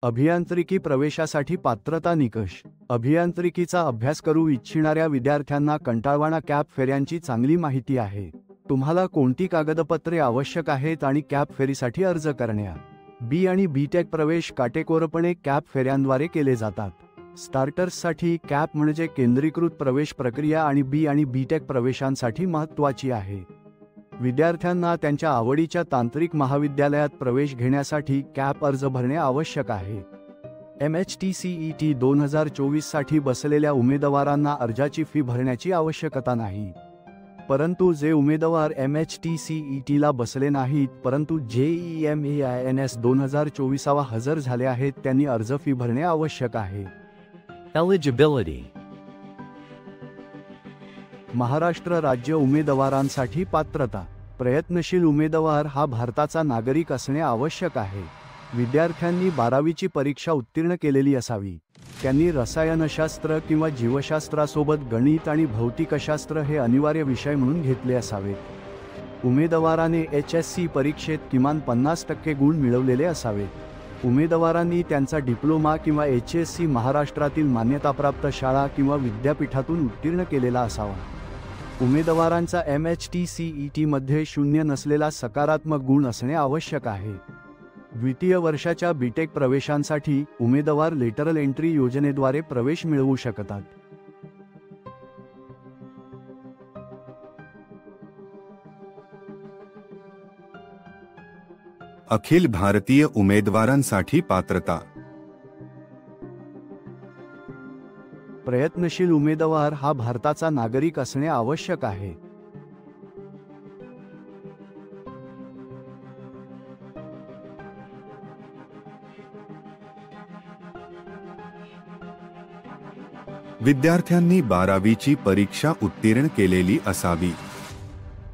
अभियांत्रिकी प्रवेशासाठी पात्रता निकष. अभियांत्रिकीचा अभ्यास करू इच्छिणाऱ्या विद्यार्थ्यांना कंटाळवाणा कॅप फेऱ्यांची चांगली माहिती आहे. तुम्हाला कोणती कागदपत्रे आवश्यक आहेत आणि कॅप फेरीसाठी अर्ज करण्या. बी आणि बीटेक प्रवेश काटेकोरपणे कॅप फेऱ्यांद्वारे केले जातात. स्टार्टर्ससाठी कॅप म्हणजे केंद्रीकृत प्रवेश प्रक्रिया आणि बी आणि बीटेक प्रवेशांसाठी महत्त्वाची आहे. विद्यार्थ्यांना त्यांच्या आवडीच्या तांत्रिक महाविद्यालयात प्रवेश घेण्यासाठी कॅप अर्ज भरणे आवश्यक आहे. MHTCET 2024 साठी बसलेल्या उमेदवारांना अर्जाची फी भरण्याची आवश्यकता नाही. परंतु जे उमेदवार MHTCETला बसले नाहीत परंतु JEE Mains 2024 हजर झाले आहेत त्यांनी अर्ज फी भरणे आवश्यक आहे. Eligibility. महाराष्ट्र राज्य उमेदवारांसाठी पात्रता. प्रयत्नशील उमेदवार हा भारताचा नागरिक असणे आवश्यक आहे. विद्यार्थ्यांनी 12वीची परीक्षा उत्तीर्ण केलेली असावी. त्यांनी रसायनशास्त्र किंवा जीवशास्त्रासोबत गणित आणि भौतिकशास्त्र हे अनिवार्य विषय म्हणून घेतले असावेत. उमेदवाराने HSC परीक्षेत किमान 50% गुण मिळवलेले असावेत. उमेदवारांनी त्यांचा डिप्लोमा किंवा HSC महाराष्ट्रातील मान्यताप्राप्त शाळा किंवा विद्यापीठातून उत्तीर्ण केलेला असावा. उमेदवारांचा MHTCET मध्ये 0 नसलेला सकारात्मक गुण असणे आवश्यक आहे. द्वितीय वर्षाच्या बीटेक प्रवेशांसाठी उमेदवार लेटरल एंट्री योजनेद्वारे प्रवेश मिळवू शकतात. अखिल भारतीय उमेदवारांसाठी पात्रता. प्रयत्नशील उमेदवार हा भारताचा नागरिक असणे आवश्यक आहे. विद्यार्थ्यांनी 12वीची परीक्षा उत्तीर्ण केलेली असावी.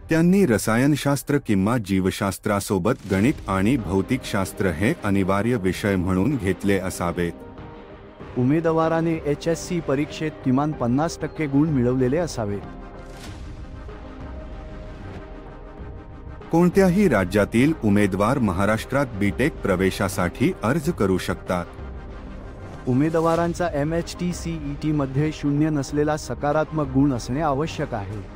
त्यांनी रसायनशास्त्र किंवा जीवशास्त्रासोबत गणित आणि भौतिकशास्त्र हे अनिवार्य विषय म्हणून घेतले असावेत. उमेदवाराने HSC परीक्षेत किमान 50% गुण मिळवलेले असावेत. कोणत्याही राज्यातील उमेदवार महाराष्ट्रात बीटेक प्रवेशासाठी अर्ज करू शकतात. उमेदवारांचा MHTCET मध्ये 0 नसलेला सकारात्मक गुण असणे आवश्यक आहे.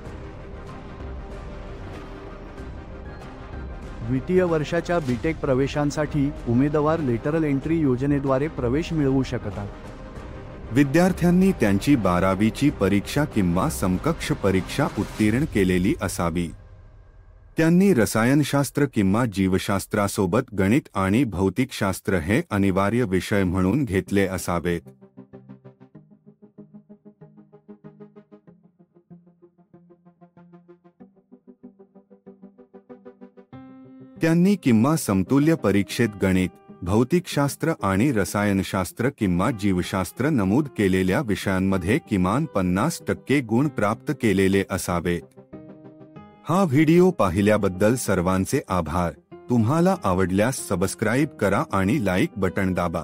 द्वितीय वर्षाच्या बीटेक प्रवेशांसाठी उमेदवार लेटरल एंट्री योजनेद्वारे प्रवेश मिळवू शकतात. विद्यार्थ्यांनी त्यांची 12वीची परीक्षा किंवा समकक्ष परीक्षा उत्तीर्ण केलेली असावी. त्यांनी रसायनशास्त्र किंवा जीवशास्त्रासोबत गणित आणि भौतिकशास्त्र हे अनिवार्य विषय म्हणून घेतले असावेत. त्यांनी किंवा समतुल्य परीक्षेत गणित, भौतिकशास्त्र आणि रसायनशास्त्र किंवा जीवशास्त्र नमूद केलेल्या विषयांमध्ये किमान 50% गुण प्राप्त केलेले असावेत. हा व्हिडिओ पाहिल्याबद्दल सर्वांचे आभार. तुम्हाला आवडल्यास सबस्क्राईब करा आणि लाईक बटण दाबा.